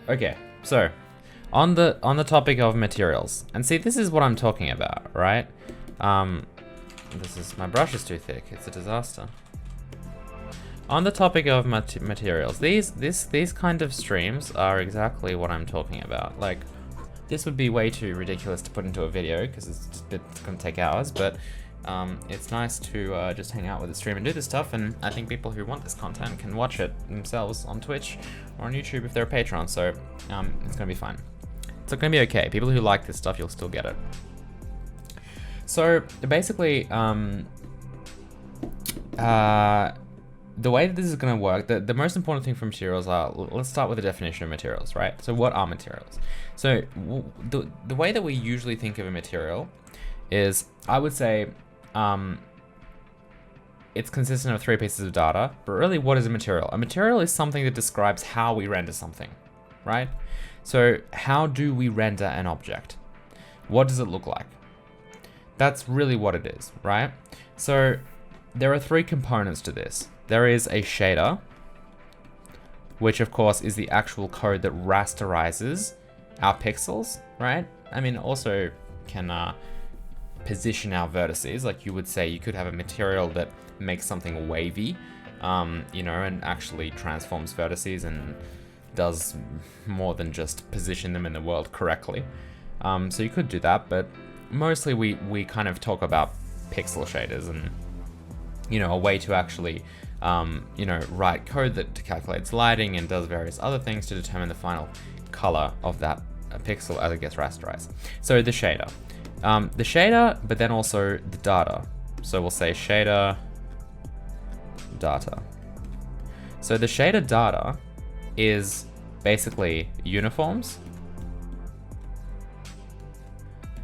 Okay, so on the topic of materials, and see, this is what I'm talking about, right? My brush is too thick. It's a disaster. On the topic of materials, these kind of streams are exactly what I'm talking about. Like, this would be way too ridiculous to put into a video because it's gonna take hours, but it's nice to just hang out with the stream and do this stuff, and I think people who want this content can watch it themselves on Twitch or on YouTube if they're a patron, so it's gonna be fine. It's gonna be okay. People who like this stuff, you'll still get it. So basically, the way that this is going to work, the most important thing for materials are, let's start with the definition of materials, right? So what are materials? So the way that we usually think of a material is, I would say, it's consistent of 3 pieces of data, but really, what is a material? A material is something that describes how we render something, right? So how do we render an object? What does it look like? That's really what it is, right? So there are 3 components to this. There is a shader, which of course is the actual code that rasterizes our pixels, right? I mean, also can position our vertices. Like, you would say you could have a material that makes something wavy, you know, and actually transforms vertices and does more than just position them in the world correctly. So you could do that, but mostly we kind of talk about pixel shaders and, you know, a way to actually you know, write code that calculates lighting and does various other things to determine the final color of that pixel as it gets rasterized. So the shader, but then also the data. So we'll say shader data. So the shader data is basically uniforms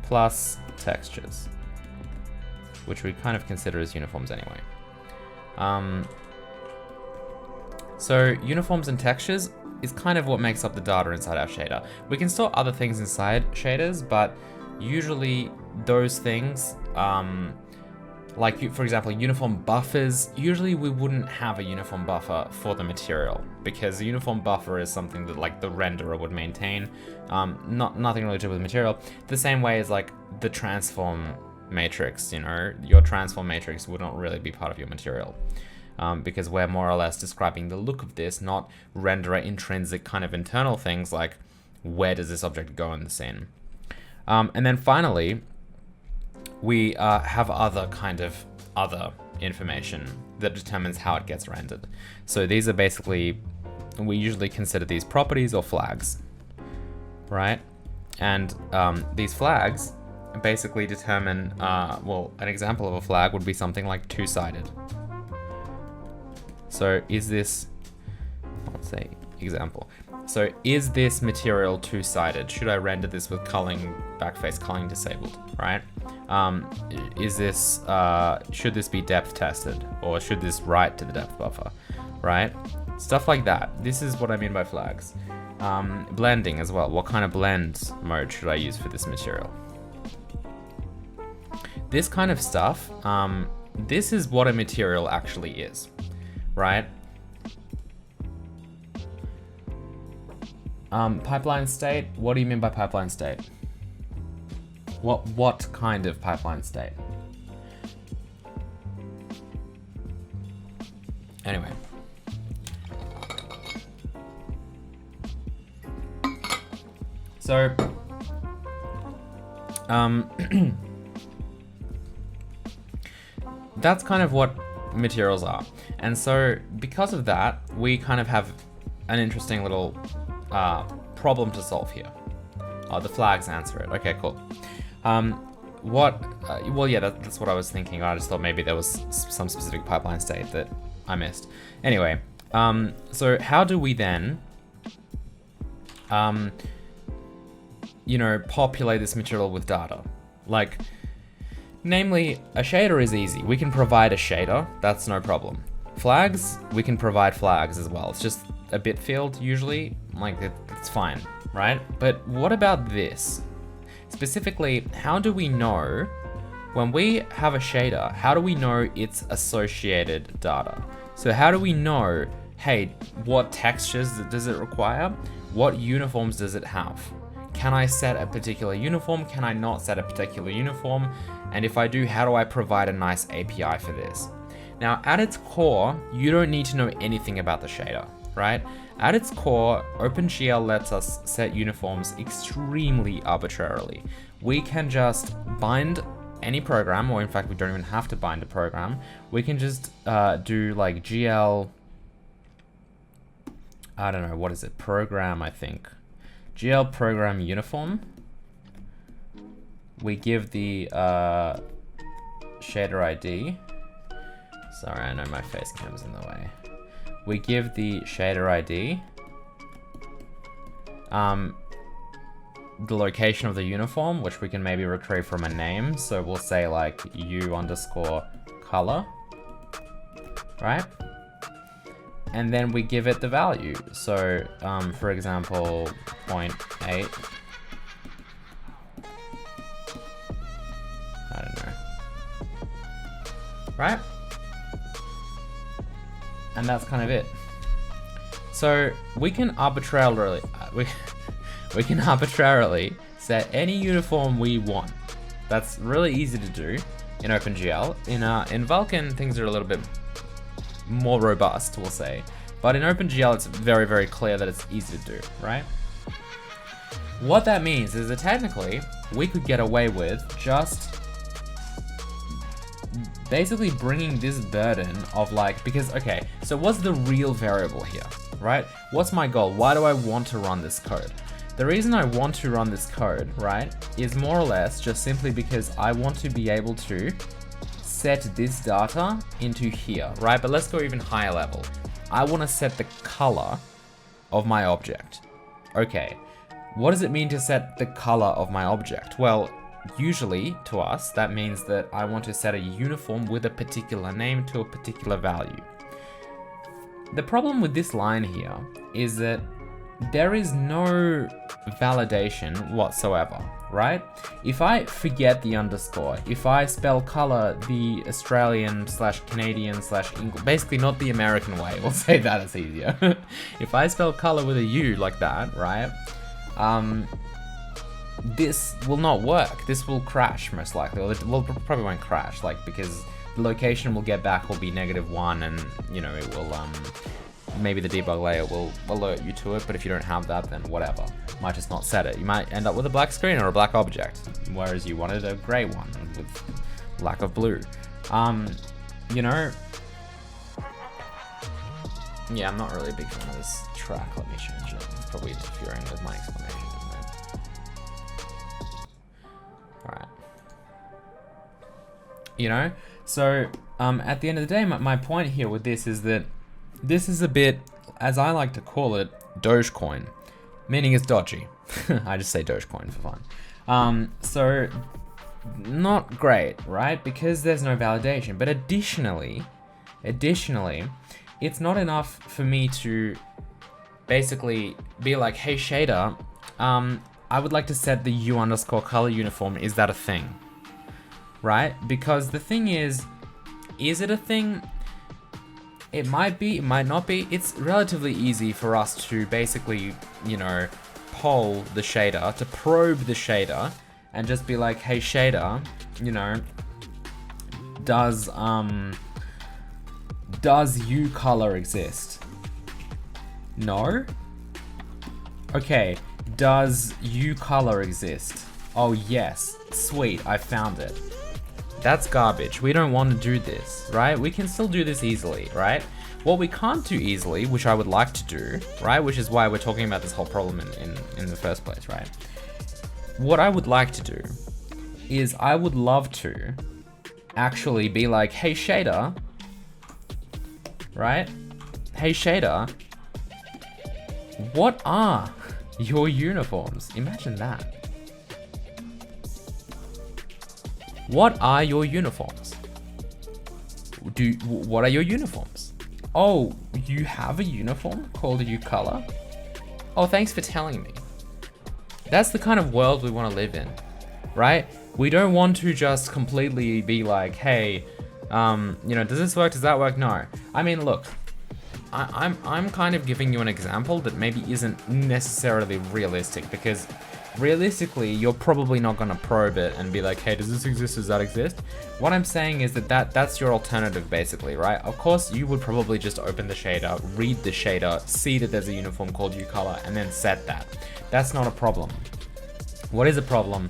plus textures, which we kind of consider as uniforms anyway. So uniforms and textures is kind of what makes up the data inside our shader. We can store other things inside shaders, but usually those things, like for example, uniform buffers, usually we wouldn't have a uniform buffer for the material, because the uniform buffer is something that like the renderer would maintain, nothing really to do with the material. The same way as like the transform matrix, you know, your transform matrix would not really be part of your material. Because we're more or less describing the look of this, not renderer intrinsic kind of internal things like where does this object go in the scene. And then finally, we have other information that determines how it gets rendered. So these are basically, we usually consider these properties or flags, right? And these flags basically determine, well, an example of a flag would be something like two-sided. So is this, let's say example. So is this material two-sided? Should I render this with culling, backface culling disabled, right? Is this, should this be depth tested, or should this write to the depth buffer, right? Stuff like that. This is what I mean by flags. Blending as well. What kind of blend mode should I use for this material? This kind of stuff, this is what a material actually is, right? Pipeline state, what do you mean by pipeline state? What kind of pipeline state? Anyway. So, that's kind of what materials are. And so because of that, we kind of have an interesting little problem to solve here. The flags answer it. Okay, cool. Well, yeah, that's what I was thinking. I just thought maybe there was some specific pipeline state that I missed. Anyway, so how do we then, you know, populate this material with data? Like, namely, a shader is easy. We can provide a shader, that's no problem. Flags, we can provide flags as well. It's just a bit field usually, like it's fine, right? But what about this? Specifically, how do we know, when we have a shader, how do we know its associated data? So how do we know, hey, what textures does it require? What uniforms does it have? Can I set a particular uniform? Can I not set a particular uniform? And if I do, how do I provide a nice API for this? Now, at its core, you don't need to know anything about the shader, right? At its core, OpenGL lets us set uniforms extremely arbitrarily. We can just bind any program, or in fact, we don't even have to bind a program. We can just do like GL, I don't know, what is it? Program, I think. GL program uniform. We give the shader ID. Sorry, I know my face cam's in the way. We give the shader ID, the location of the uniform, which we can maybe retrieve from a name. So we'll say like u_color, right? And then we give it the value. So for example, 0.8. I don't know. Right? And that's kind of it. So we can arbitrarily we can arbitrarily set any uniform we want. That's really easy to do in OpenGL. In Vulkan, things are a little bit more robust, we'll say. But in OpenGL, it's very, very clear that it's easy to do, right? What that means is that technically, we could get away with just basically bringing this burden of like, because, okay, so what's the real variable here, right? What's my goal? Why do I want to run this code? The reason I want to run this code, right, is more or less just simply because I want to be able to set this data into here, right? But let's go even higher level. I want to set the color of my object. Okay, what does it mean to set the color of my object? Well, usually to us, that means that I want to set a uniform with a particular name to a particular value. The problem with this line here is that there is no validation whatsoever, right? If I forget the underscore, if I spell color the Australian/Canadian/English, basically not the American way, we'll say that, it's easier. If I spell color with a U like that, right? This will not work. This will crash most likely. Well, probably won't crash, like, because the location we'll get back will be -1, and you know it will maybe the debug layer will alert you to it. But if you don't have that, then whatever. Might just not set it. You might end up with a black screen or a black object, whereas you wanted a gray one with lack of blue. You know. Yeah, I'm not really a big fan of this track. Let me change it. It's probably interfering with my explanation. Alright. You know, so at the end of the day, my point here with this is that this is a bit, as I like to call it, Dogecoin, meaning it's dodgy. I just say Dogecoin for fun. So not great, right? Because there's no validation. But additionally, it's not enough for me to basically be like, hey shader, I would like to set the u_color uniform. Is that a thing? Right? Because the thing is it a thing? It might be, it might not be. It's relatively easy for us to basically, you know, poll the shader, to probe the shader, and just be like, hey shader, you know, does u_color exist? No? Okay. Does u_color exist? Oh yes, sweet, I found it. That's garbage. We don't want to do this, right? We can still do this easily, right? What we can't do easily, which I would like to do, right? Which is why we're talking about this whole problem in the first place, right? What I would like to do is I would love to actually be like, hey shader, right? Hey shader, what are your uniforms? Imagine that. What are your uniforms? What are your uniforms? Oh, you have a uniform called a u_color? Oh, thanks for telling me. That's the kind of world we want to live in, right? We don't want to just completely be like, hey, you know, does this work? Does that work? No. I mean, look, I'm kind of giving you an example that maybe isn't necessarily realistic, because realistically, you're probably not going to probe it and be like, hey, does this exist? Does that exist? What I'm saying is that's your alternative, basically, right? Of course, you would probably just open the shader, read the shader, see that there's a uniform called uColor, and then set that. That's not a problem. What is a problem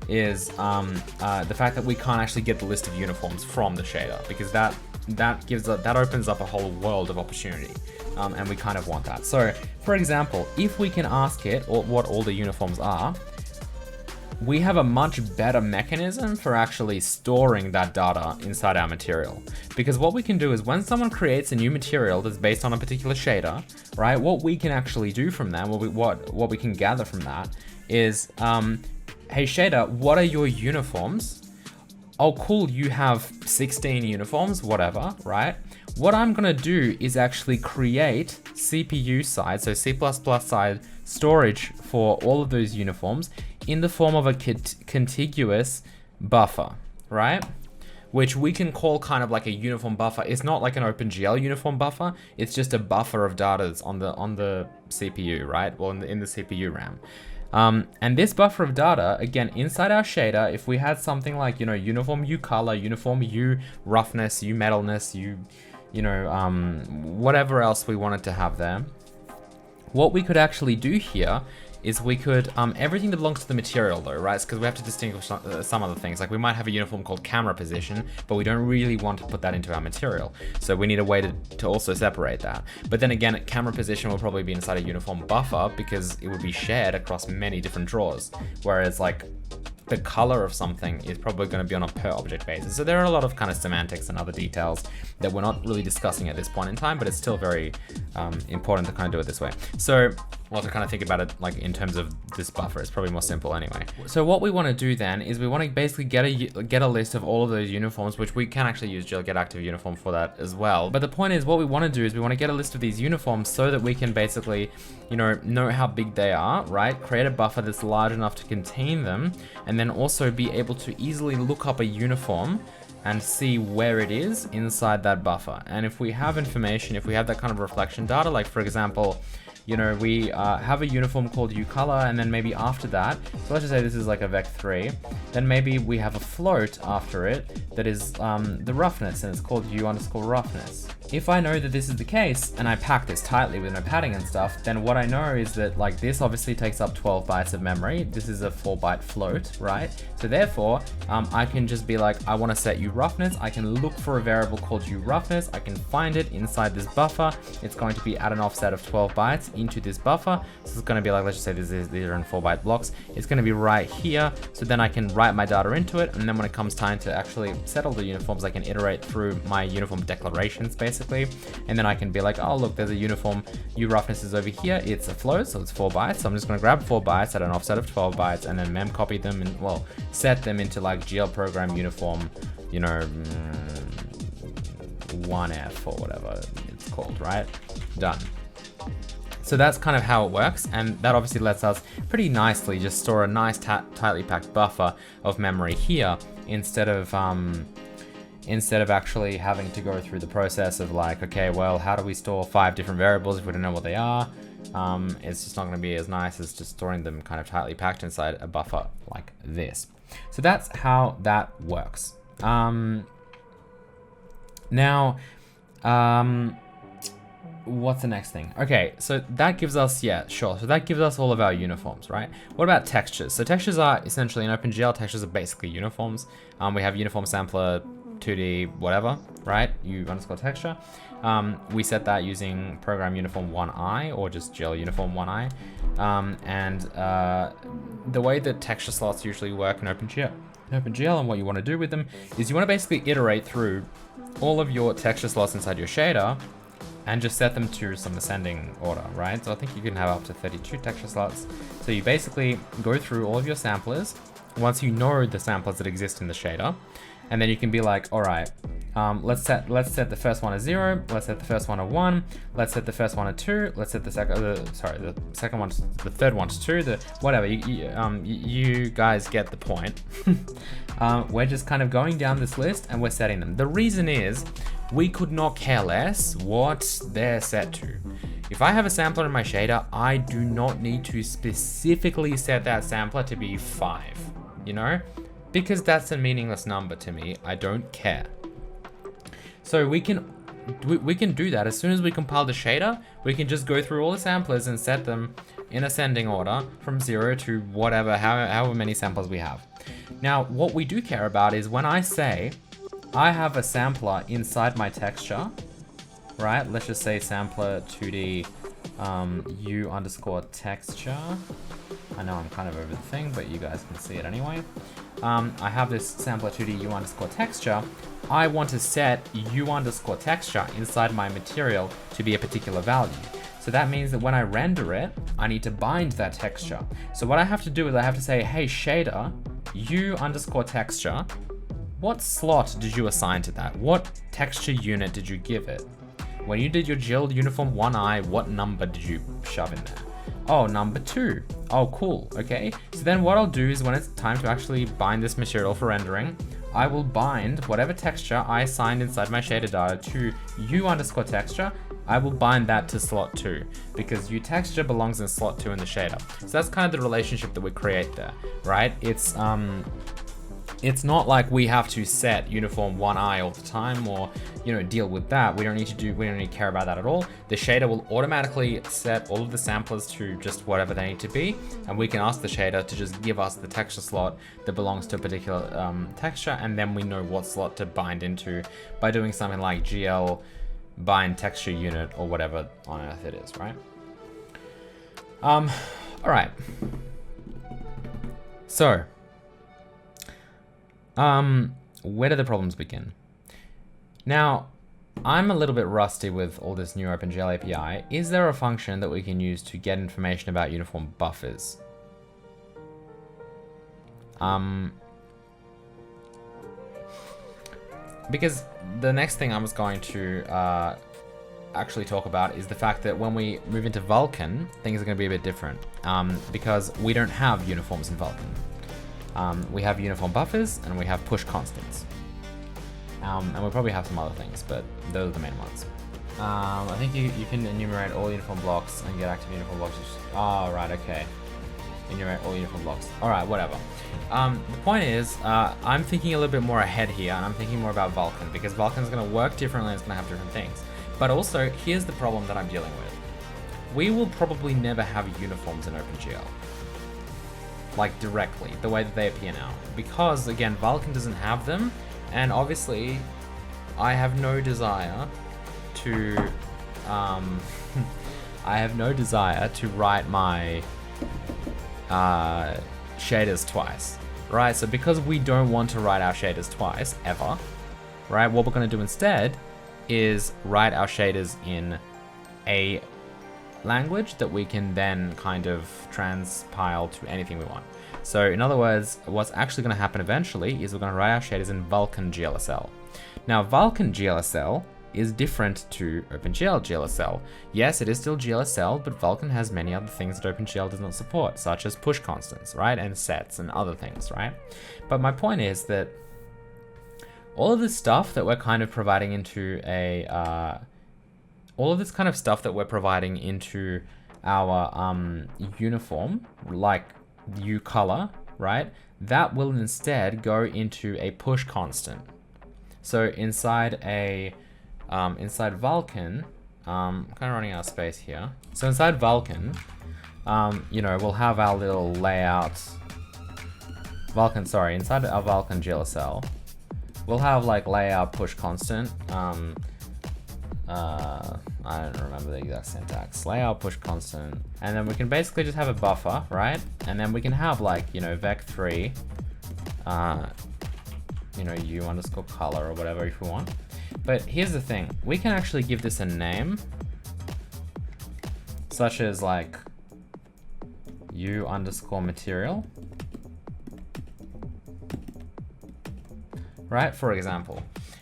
is the fact that we can't actually get the list of uniforms from the shader, because that opens up a whole world of opportunity, and we kind of want that. So, for example, if we can ask it what all the uniforms are, we have a much better mechanism for actually storing that data inside our material. Because what we can do is when someone creates a new material that's based on a particular shader, right? What we can actually do from that, what we can gather from that is, hey shader, what are your uniforms? Oh cool, you have 16 uniforms, whatever, right? What I'm gonna do is actually create CPU side, so C++ side storage for all of those uniforms in the form of a contiguous buffer, right? Which we can call kind of like a uniform buffer. It's not like an OpenGL uniform buffer. It's just a buffer of data that's on the CPU, right? Well, in the CPU RAM. And this buffer of data, again, inside our shader, if we had something like, you know, uniform uColor, uniform u roughness, u metalness, whatever else we wanted to have there, what we could actually do here is we could, everything that belongs to the material though, right? Because we have to distinguish some other things. Like we might have a uniform called camera position, but we don't really want to put that into our material. So we need a way to also separate that. But then again, camera position will probably be inside a uniform buffer because it would be shared across many different drawers. Whereas like the color of something is probably going to be on a per object basis. So there are a lot of kind of semantics and other details that we're not really discussing at this point in time, but it's still very important to kind of do it this way. So we'll have to kind of think about it like in terms of this buffer. It's probably more simple anyway. So what we want to do then is we want to basically get a list of all of those uniforms, which we can actually use get active uniform for that as well. But the point is, what we want to do is we want to get a list of these uniforms so that we can basically, know how big they are, right? Create a buffer that's large enough to contain them, and then also be able to easily look up a uniform and see where it is inside that buffer. And if we have information, if we have that kind of reflection data, like for example, we have a uniform called uColor, and then maybe after that, so let's just say this is like a vec3, then maybe we have a float after it that is the roughness, and it's called u_roughness. If I know that this is the case, and I pack this tightly with no padding and stuff, then what I know is that like this obviously takes up 12 bytes of memory. This is a 4-byte float, right? So therefore, I can just be like, I want to set u_roughness. I can look for a variable called u_roughness. I can find it inside this buffer. It's going to be at an offset of 12 bytes into this buffer. So it's going to be like, let's just say these are in 4-byte blocks. It's going to be right here. So then I can write my data into it. And then when it comes time to actually settle the uniforms, I can iterate through my uniform declarations basically. And then I can be like, oh look, there's a uniform, u_roughness is over here. It's a float, so it's 4 bytes. So I'm just going to grab 4 bytes at an offset of 12 bytes and then mem copy them and set them into like GL program uniform, 1F or whatever it's called, right? Done. So that's kind of how it works, and that obviously lets us pretty nicely just store a nice tightly packed buffer of memory here instead of actually having to go through the process of like, okay, well, how do we store 5 different variables if we don't know what they are? It's just not going to be as nice as just storing them kind of tightly packed inside a buffer like this. So that's how that works. Now, what's the next thing? Okay, so that gives us, yeah, sure. So that gives us all of our uniforms, right? What about textures? So textures are essentially, in OpenGL, textures are basically uniforms. We have uniform sampler, 2D, whatever, right? U_texture. We set that using program uniform 1i or just GL uniform 1i. The way that texture slots usually work in OpenGL and what you want to do with them is you want to basically iterate through all of your texture slots inside your shader and just set them to some ascending order, right? So I think you can have up to 32 texture slots. So you basically go through all of your samplers once you know the samplers that exist in the shader, and then you can be like, all right, let's set the first one as 0, let's set the first one a 1, let's set the first one a 2, let's set the third one to 2, whatever, you guys get the point. We're just kind of going down this list and we're setting them. The reason is, we could not care less what they're set to. If I have a sampler in my shader, I do not need to specifically set that sampler to be 5, you know? Because that's a meaningless number to me. I don't care. So we can do that. As soon as we compile the shader, we can just go through all the samplers and set them in ascending order from 0 to whatever, however many samplers we have. Now, what we do care about is when I say I have a sampler inside my texture, right? Let's just say sampler 2D u underscore texture. I know I'm kind of over the thing, but you guys can see it anyway. I have this sampler 2D u underscore texture. I want to set u underscore texture inside my material to be a particular value. So that means that when I render it, I need to bind that texture. So what I have to do is I have to say, hey, shader, u underscore texture, what slot did you assign to that? What texture unit did you give it? When you did your GL uniform 1i, what number did you shove in there? Oh, number 2. Oh, cool, okay. So then what I'll do is when it's time to actually bind this material for rendering, I will bind whatever texture I assigned inside my shader data to u underscore texture. I will bind that to slot 2 because u texture belongs in slot 2 in the shader. So that's kind of the relationship that we create there, right? It's not like we have to set uniform 1i all the time or, you know, deal with that. We don't need to care about that at all. The shader will automatically set all of the samplers to just whatever they need to be. And we can ask the shader to just give us the texture slot that belongs to a particular texture. And then we know what slot to bind into by doing something like GL bind texture unit or whatever on earth it is, right? All right. So, where do the problems begin? Now, I'm a little bit rusty with all this new OpenGL API. Is there a function that we can use to get information about uniform buffers? Because the next thing I was going to actually talk about is the fact that when we move into Vulkan, things are going to be a bit different because we don't have uniforms in Vulkan. We have uniform buffers and we have push constants. And we probably have some other things, but those are the main ones. I think you can enumerate all uniform blocks and get active uniform blocks. Oh, right, okay. Enumerate all uniform blocks. All right, whatever. The point is, I'm thinking a little bit more ahead here, and I'm thinking more about Vulkan, because Vulkan is going to work differently and it's going to have different things. But also, here's the problem that I'm dealing with. We will probably never have uniforms in OpenGL. Like, directly, the way that they appear now. Because, again, Vulkan doesn't have them, and obviously, I have no desire to, I have no desire to write my shaders twice, right? So because we don't want to write our shaders twice, ever, right? What we're gonna do instead is write our shaders in a language that we can then kind of transpile to anything we want. So in other words, what's actually gonna happen eventually is we're gonna write our shaders in Vulkan GLSL. Now Vulkan GLSL is different to OpenGL GLSL. Yes, it is still GLSL, but Vulkan has many other things that OpenGL does not support, such as push constants, right? And sets and other things, right? But my point is that all of this stuff that we're kind of providing into a, all of this kind of stuff that we're providing into our uniform, like uColor, right? That will instead go into a push constant. So inside a inside Vulkan, I'm kind of running out of space here. So inside Vulkan, you know, we'll have our little layout. Inside our Vulkan GLSL, we'll have like layout push constant. I don't remember the exact syntax. Layout push constant, and then we can basically just have a buffer, right? And then we can have like, you know, vec3, you know, u underscore color or whatever if we want. But here's the thing, we can actually give this a name, such as like u underscore material, right, for example.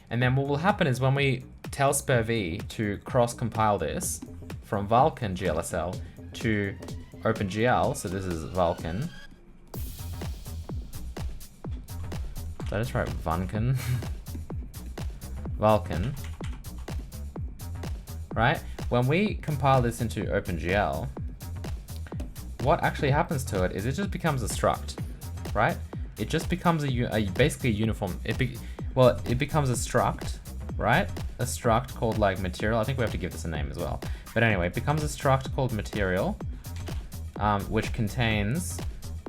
And then what will happen is when we tell SPIR-V to cross-compile this from Vulkan GLSL to OpenGL, so this is Vulkan. Did I just write Vulkan? Vulkan. right? When we compile this into OpenGL, what actually happens to it is it just becomes a struct, right? It just becomes basically a uniform. It becomes a struct, right? A struct called like material. I think we have to give this a name as well. But anyway, it becomes a struct called material, which contains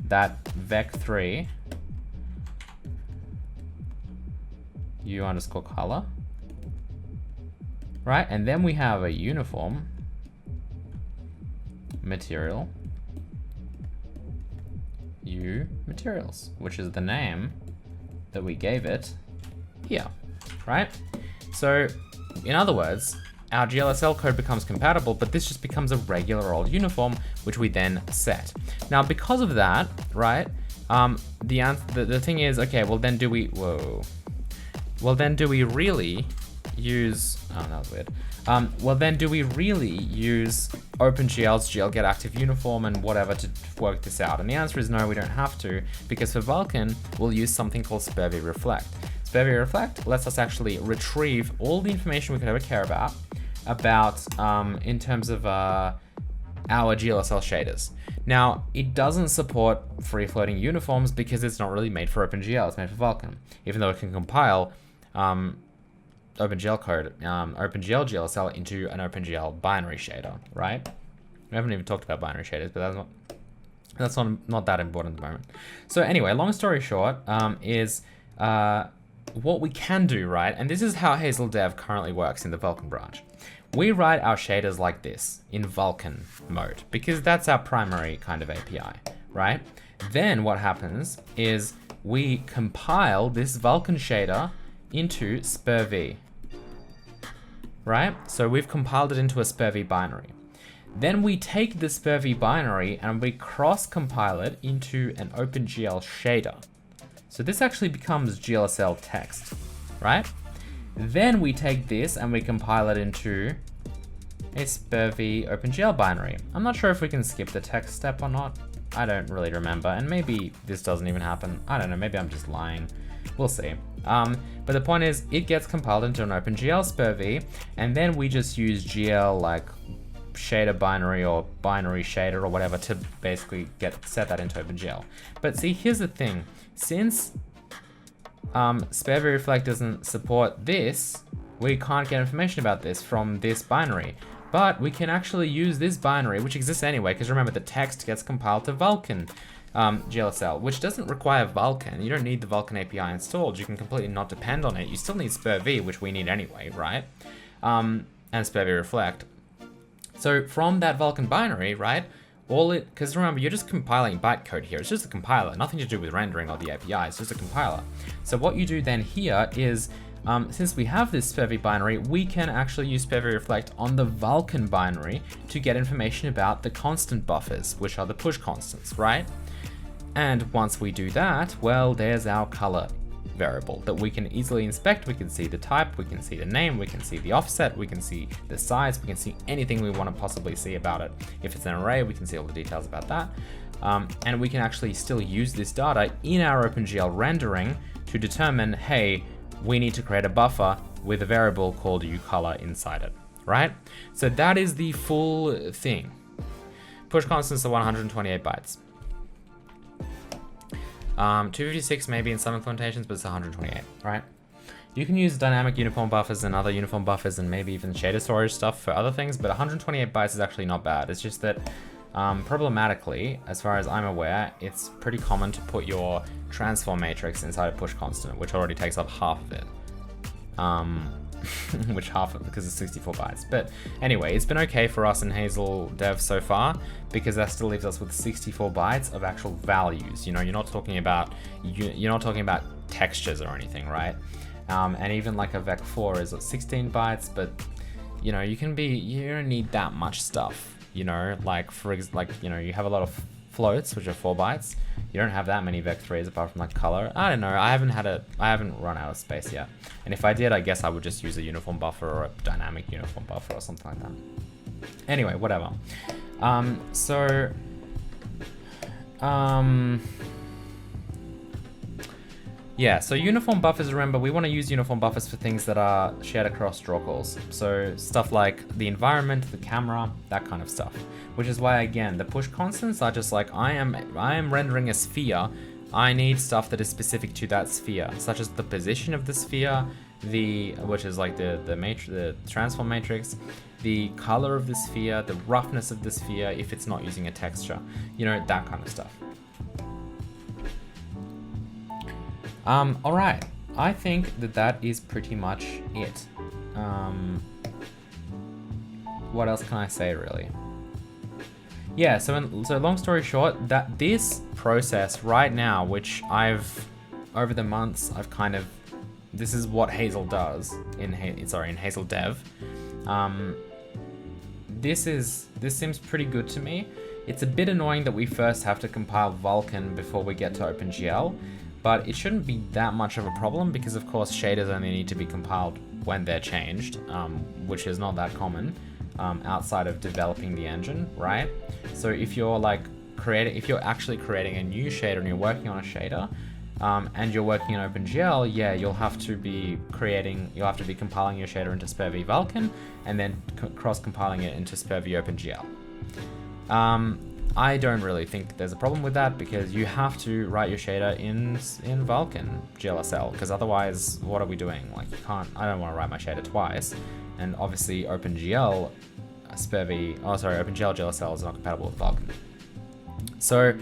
that vec3 u underscore color, right? And then we have a uniform material u materials, which is the name that we gave it here, right? So in other words, our GLSL code becomes compatible, but this just becomes a regular old uniform, which we then set. Now, because of that, right, the thing is, okay, well then do we, well then do we really use, oh, that was weird. Well then do we really use OpenGL's GL Active Uniform and whatever to work this out? And the answer is no, we don't have to, because for Vulkan, we'll use something called SPERV Reflect. SPERV Reflect lets us actually retrieve all the information we could ever care about in terms of our GLSL shaders. Now, it doesn't support free-floating uniforms because it's not really made for OpenGL, it's made for Vulkan, even though it can compile OpenGL code, OpenGL GLSL into an OpenGL binary shader, right? We haven't even talked about binary shaders, but that's not that important at the moment. So anyway, long story short, is what we can do, right? And this is how Hazel Dev currently works in the Vulkan branch. We write our shaders like this in Vulkan mode because that's our primary kind of API, right? Then what happens is we compile this Vulkan shader into SPERV, right? So we've compiled it into a SPERV binary. Then we take the SPERV binary and we cross-compile it into an OpenGL shader. So this actually becomes GLSL text, right? Then we take this and we compile it into a SPERV OpenGL binary. I'm not sure if we can skip the text step or not. I don't really remember, and maybe this doesn't even happen. I don't know, maybe I'm just lying. We'll see. But the point is, it gets compiled into an OpenGL SPERV, and then we just use GL like shader binary or binary shader or whatever to basically set that into OpenGL. But see, here's the thing. Since SPERV Reflect doesn't support this, we can't get information about this from this binary. But we can actually use this binary, which exists anyway, because remember, the text gets compiled to Vulkan GLSL, which doesn't require Vulkan. You don't need the Vulkan API installed. You can completely not depend on it. You still need SPERV, which we need anyway, right? And SPERV Reflect. So from that Vulkan binary, right, because remember, you're just compiling bytecode here. It's just a compiler, nothing to do with rendering or the API. It's just a compiler. So what you do then here is, since we have this SPERV binary, we can actually use SPERV Reflect on the Vulkan binary to get information about the constant buffers, which are the push constants, right? And once we do that, well, there's our color variable that we can easily inspect. We can see the type, we can see the name, we can see the offset, we can see the size, we can see anything we want to possibly see about it. If it's an array, we can see all the details about that. And we can actually still use this data in our OpenGL rendering to determine, hey, we need to create a buffer with a variable called uColor inside it, right? So that is the full thing. Push constants are 128 bytes. 256 maybe in some implementations, but it's 128, right? You can use dynamic uniform buffers and other uniform buffers and maybe even shader storage stuff for other things, but 128 bytes is actually not bad. It's just that problematically, as far as I'm aware, it's pretty common to put your transform matrix inside a push constant, which already takes up half of it. Which half of it, because it's 64 bytes. But anyway, it's been okay for us in Hazel Dev so far, because that still leaves us with 64 bytes of actual values. You know, you're not talking about textures or anything, right? And even like a vec4 is 16 bytes, but you know, you don't need that much stuff. You know, like you have a lot of floats, which are 4 bytes. You don't have that many vec3s apart from like color. I don't know. I haven't run out of space yet. And if I did, I guess I would just use a uniform buffer or a dynamic uniform buffer or something like that. Anyway, whatever. Yeah, so uniform buffers, remember, we want to use uniform buffers for things that are shared across draw calls. So stuff like the environment, the camera, that kind of stuff. Which is why, again, the push constants are just like, I am rendering a sphere. I need stuff that is specific to that sphere, such as the position of the sphere, which is like the transform matrix, the color of the sphere, the roughness of the sphere, if it's not using a texture, you know, that kind of stuff. All right, I think that is pretty much it. What else can I say, really? Yeah, so long story short, that this process right now, which over the months, this is what Hazel does in Hazel Dev. This seems pretty good to me. It's a bit annoying that we first have to compile Vulkan before we get to OpenGL, but it shouldn't be that much of a problem because, of course, shaders only need to be compiled when they're changed, which is not that common outside of developing the engine, right? So if you're actually creating a new shader and you're working on a shader, and you're working in OpenGL, yeah, you'll have to be compiling your shader into SPIR-V Vulkan and then cross-compiling it into SPIR-V OpenGL. I don't really think there's a problem with that because you have to write your shader in Vulkan GLSL, because otherwise, what are we doing? Like, I don't want to write my shader twice, and obviously OpenGL OpenGL GLSL is not compatible with Vulkan. So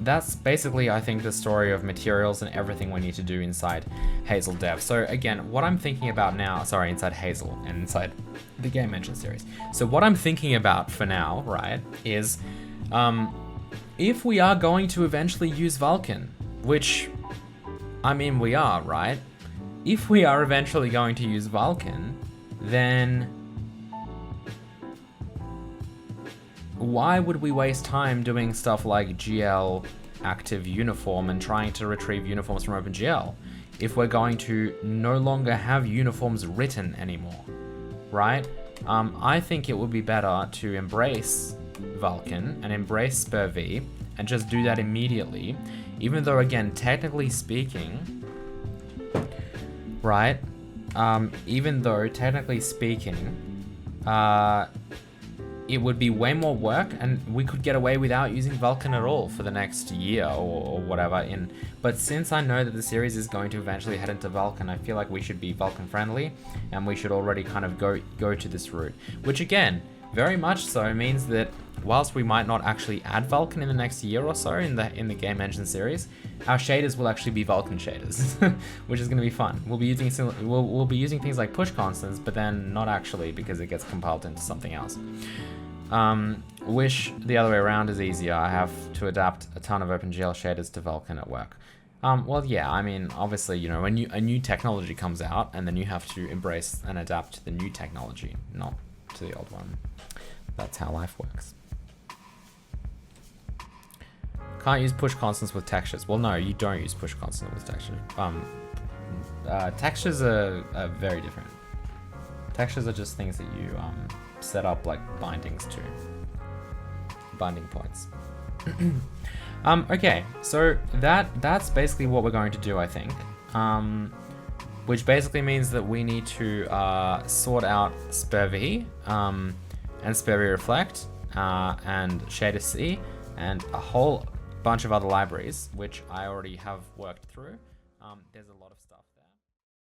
that's basically, I think, the story of materials and everything we need to do inside Hazel Dev. So again, what I'm thinking about now, inside Hazel and inside the Game Engine series. So what I'm thinking about for now, right, is if we are going to eventually use Vulkan, which, I mean, we are, right? If we are eventually going to use Vulkan, then why would we waste time doing stuff like GL active uniform and trying to retrieve uniforms from OpenGL if we're going to no longer have uniforms written anymore, right? I think it would be better to embrace Vulkan and embrace SPIR-V and just do that immediately, even though, again, technically speaking, right? It would be way more work, and we could get away without using Vulkan at all for the next year or whatever. But since I know that the series is going to eventually head into Vulkan, I feel like we should be Vulkan friendly, and we should already kind of go to this route. Which, again, very much so means that whilst we might not actually add Vulkan in the next year or so in the Game Engine series, our shaders will actually be Vulkan shaders, which is going to be fun. We'll be using things like push constants, but then not actually, because it gets compiled into something else. Wish the other way around is easier. I have to adapt a ton of OpenGL shaders to Vulkan at work. Well, yeah, I mean, obviously, you know, when a new technology comes out, and then you have to embrace and adapt to the new technology, not to the old one. That's how life works. Can't use push constants with textures. Well, no, you don't use push constant with textures. Textures are very different. Textures are just things that you set up like bindings to. Binding points. Okay, so that's basically what we're going to do, I think. Which basically means that we need to sort out SPIR-V and SPIR-V Reflect and Shader C and a whole bunch of other libraries, which I already have worked through. There's a lot of stuff.